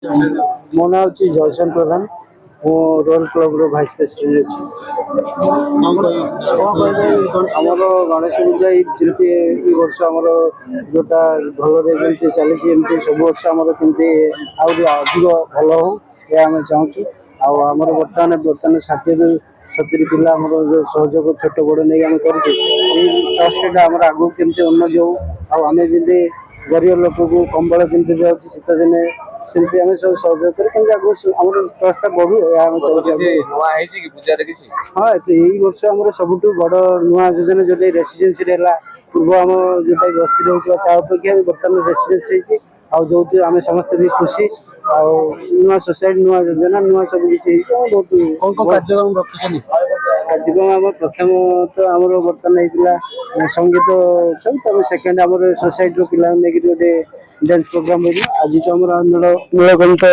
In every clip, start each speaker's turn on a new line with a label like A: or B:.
A: ମୋ ନାଁ ହେଉଛି ଜୟସନ ପ୍ରଧାନ। ମୁଁ ରୋଲ କ୍ଲବର ଭାଇସ୍ ପ୍ରେସିଡେଣ୍ଟ ଅଛି। ଆମର ଗଣେଶ ପୂଜା ଯେମିତି ଏଇ ବର୍ଷ ଆମର ଯେଉଁଟା ଭଲରେ ଯେମିତି ଚାଲିଛି ଏମିତି ସବୁ ବର୍ଷ ଆମର କେମିତି ଆହୁରି ଅଧିକ ଭଲ ହଉ ଏହା ଆମେ ଚାହୁଁଛୁ। ଆଉ ଆମର ବର୍ତ୍ତମାନ 60ରୁ 70 ପିଲା ଆମର ଯେଉଁ ସହଯୋଗ ଛୋଟ ବଡ଼ ନେଇ ଆମେ କରୁଛୁ, ଏଇ ଟ୍ରଷ୍ଟଟା ଆମର ଆଗକୁ କେମିତି ଉନ୍ନତି ହଉ। ଆଉ ଆମେ ଯେମିତି ଗରିବ ଲୋକକୁ କମ୍ବଳ ଯେମିତି ଦିଆଯାଉଛି ଶୀତ ଦିନେ, ସେମିତି ଆମେ ସବୁ ସହଯୋଗ କରି କେମିତି ଆଗକୁ ଆମର ଟ୍ରଷ୍ଟଟା ବଢ଼ୁ ଏହା ଆମେ ଚାହୁଁଛୁ।
B: ନୂଆ ହେଇଛି କି ପୂଜାରେ କିଛି?
A: ହଁ, ଏଇ ବର୍ଷ ଆମର ସବୁଠୁ ବଡ଼ ନୂଆ ଯୋଜନା ଯେଉଁଟା ରେସିଡେନ୍ସିରେ ହେଲା। ପୂର୍ବ ଆମ ଯେଉଁଟା ବସ୍ତି ରହୁଥିବା ତା ଅପେକ୍ଷା ବର୍ତ୍ତମାନ ରେସିଡେନ୍ସ ହେଇଛି। ଆଉ ଯେଉଁଥିରେ ଆମେ ସମସ୍ତେ ବି ଖୁସି। ଆଉ ନୂଆ ସୋସାଇଟି, ନୂଆ ଯୋଜନା, ନୂଆ ସବୁ କିଛି ହେଇଛି। ବହୁତ
B: କଣ କାର୍ଯ୍ୟକ୍ରମ ରଖିଛନ୍ତି?
A: କାର୍ଯ୍ୟକ୍ରମ ଆମର ପ୍ରଥମତଃ ଆମର ବର୍ତ୍ତମାନ ହେଇଥିଲା ସଙ୍ଗୀତ ଉତ୍ସବ। ତାପରେ ସେକେଣ୍ଡ ଆମର ସୋସାଇଟିର ପିଲାଙ୍କୁ ନେଇକିରି ଗୋଟେ ଡ୍ୟାନ୍ସ ପ୍ରୋଗ୍ରାମ ହେଇଥିଲା। ଆଜି ତ ଆମର ନୀଳକଣ୍ଠ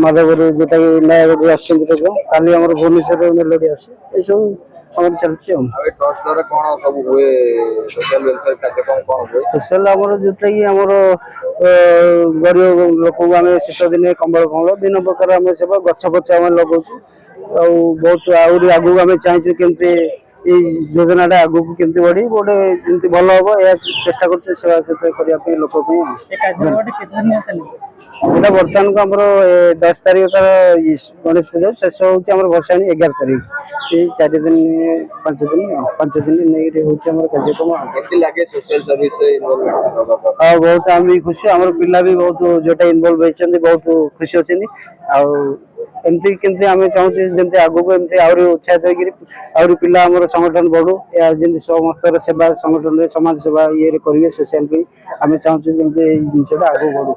A: ମାଧବରୁ ଯେଉଁଟାକି ନୟାଗଡ଼ରୁ ଆସୁଛନ୍ତି ପ୍ରୋଗ୍ରାମ। କାଲି ଆମର ଭୁବନେଶ୍ୱରରେ ମେଲୋଡି ଆସେ। ଏସବୁ ଆମର ଚାଲିଛି। ଆଉ
B: ଏ ଟ୍ରଷ୍ଟ ଦ୍ୱାରା କଣ ସବୁ ହୁଏ? ସୋସିଆଲ ୱେଲଫେୟାର କାର୍ଯ୍ୟକ୍ରମ କଣ ହୁଏ?
A: ସ୍ପେଶାଲ ଆମର ଯେଉଁଟାକି ଆମର ଗରିବ ଲୋକଙ୍କୁ ଆମେ ଶୀତ ଦିନେ କମ୍ବଳ ବିଭିନ୍ନ ପ୍ରକାର ଆମେ ସେବା ଗଛ ଫଛ ଆମେ ଲଗାଉଛୁ। ଆଉ ବହୁତ ଆହୁରି ଆଗକୁ ଆମେ ଚାହିଁଛୁ କେମିତି ଏଇ ଯୋଜନାଟା ଆଗକୁ କେମିତି ବଢ଼ି ଗୋଟେ ଯେମିତି ଭଲ ହବ, ଏହା ଚେଷ୍ଟା କରୁଛୁ ସେବା ସହିତ କରିବା ପାଇଁ ଲୋକ ପାଇଁ। ଏଇଟା ବର୍ତ୍ତମାନକୁ ଆମର 10 ତାରିଖ ତାର ଗଣେଶ ପୂଜା ଶେଷ ହେଉଛି। ଆମର ଭସାଣି 11 ତାରିଖ। ଏଇ 4 ଦିନ 5 ଦିନ ନେଇକରି ହେଉଛି ଆମର କାର୍ଯ୍ୟକ୍ରମ।
B: କେମିତି ଲାଗେ ସୋସିଆଲ ସର୍ଭିସ ଇନଭଲଭମେଣ୍ଟ?
A: ଆଉ ବହୁତ ଆମେ ବି ଖୁସି, ଆମର ପିଲା ବି ବହୁତ ଯେଉଁଟା ଇନଭଲ୍ଭ ହେଇଛନ୍ତି ବହୁତ ଖୁସି ଅଛନ୍ତି। ଆଉ ଏମିତି କେମିତି ଆମେ ଚାହୁଁଛୁ ଯେମିତି ଆଗକୁ ଏମିତି ଆହୁରି ଉତ୍ସାହିତ ହେଇକିରି ଆହୁରି ପିଲା ଆମର ସଂଗଠନ ବଢ଼ୁ। ଏହା ଯେମିତି ସମସ୍ତର ସେବା ସଂଗଠନରେ ସମାଜ ସେବା ଇଏରେ କରିବେ ସୋସିଆଲ ପାଇଁ ଆମେ ଚାହୁଁଛୁ ଯେମିତି ଏଇ ଜିନିଷଟା ଆଗକୁ ବଢ଼ୁ।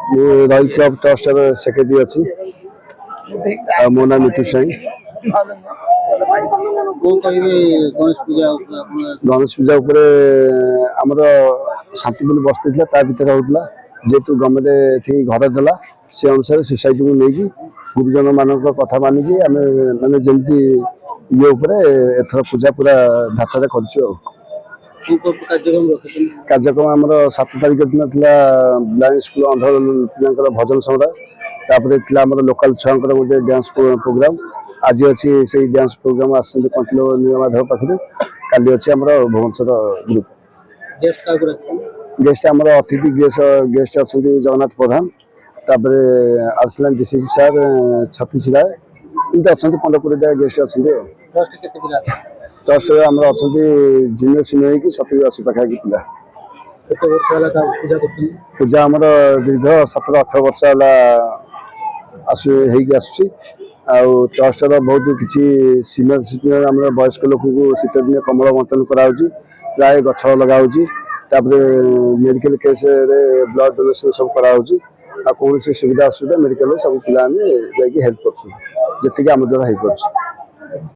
C: ମୁଁ ରୟଲ କ୍ଲବ ଟ୍ରଷ୍ଟର ସେକ୍ରେଟାରୀ ଅଛି। ଆଉ ମୋ ନାଁ ମିଟୁ ସ୍ୱାଇଁ। ଗଣେଶ ପୂଜା ଉପରେ ଆମର ଶାନ୍ତିପୁର ବସ୍ତି ଥିଲା, ତା ଭିତରେ ହେଉଥିଲା। ଯେହେତୁ ଗଭର୍ଣ୍ଣମେଣ୍ଟ ଏଠି ଘର ଦେଲା, ସେ ଅନୁସାରେ ସୋସାଇଟିକୁ ନେଇକି ଗୁରୁଜନ ମାନଙ୍କ କଥା ମାନିକି ଆମେ ମାନେ ଯେମିତି ଇଏ ଉପରେ ଏଥର ପୂଜା ପୁରା ଧାଚାରେ କରିଛୁ। ଆଉ କାର୍ଯ୍ୟକ୍ରମ ଆମର 7 ତାରିଖ ଦିନ ଥିଲା ବ୍ଲାଇଣ୍ଡ ସ୍କୁଲ ଅନ୍ଧ ପିଲାଙ୍କର ଭଜନ ସଂଗ୍ରହ। ତାପରେ ଥିଲା ଆମର ଲୋକାଲ ଛୁଆଙ୍କର ଗୋଟେ ଡ୍ୟାନ୍ସ ପ୍ରୋଗ୍ରାମ। ଆଜି ଅଛି ସେଇ ଡ୍ୟାନ୍ସ ପ୍ରୋଗ୍ରାମ ଆସିଛନ୍ତି କଣ୍ଟିଲୋ ନୀଳମାଧବ ପାଖରୁ। କାଲି ଅଛି ଆମର ଭୁବନେଶ୍ୱର ଗ୍ରୁପ। ଗେଷ୍ଟ ଆମର ଅତିଥି ଗେଷ୍ଟ ଅଛନ୍ତି ଜଗନ୍ନାଥ ପ୍ରଧାନ। ତାପରେ ଆସିଲାଣି ଡିସିପି ସାର୍ ଛତିଶ ରାୟ। ଏମିତି ଅଛନ୍ତି 15-20ଟା ଗେଷ୍ଟ ଅଛନ୍ତି। ଆଉ ଟ୍ରଷ୍ଟରେ ଆମର ଅଛନ୍ତି ଜୁନିୟର ସିନିୟର ହେଇକି 70-80 ପାଖାପାଖି ପିଲା। ପୂଜା ଆମର ଦୀର୍ଘ 17-18 ବର୍ଷ ହେଲା ହେଇକି ଆସୁଛି। ଆଉ ଟ୍ରଷ୍ଟର ବହୁତ କିଛି ସିନିୟର ସିଟିଜେନ ଆମର ବୟସ୍କ ଲୋକଙ୍କୁ ଶୀତ ଦିନେ କମ୍ବଳ ବଣ୍ଟନ କରାହେଉଛି। ପ୍ରାୟ ଗଛ ଲଗାହେଉଛି। ତାପରେ ମେଡ଼ିକାଲ କେସ୍ରେ ବ୍ଲଡ଼ ଡୋନେସନ୍ ସବୁ କରାହେଉଛି। ଆଉ କୌଣସି ସୁବିଧା ଅସୁବିଧା ମେଡ଼ିକାଲରେ ସବୁ ପିଲାମାନେ ଯାଇକି ହେଲ୍ପ କରୁଛନ୍ତି, ଯେତିକି ଆମ ଦ୍ୱାରା ହେଇପାରୁଛି।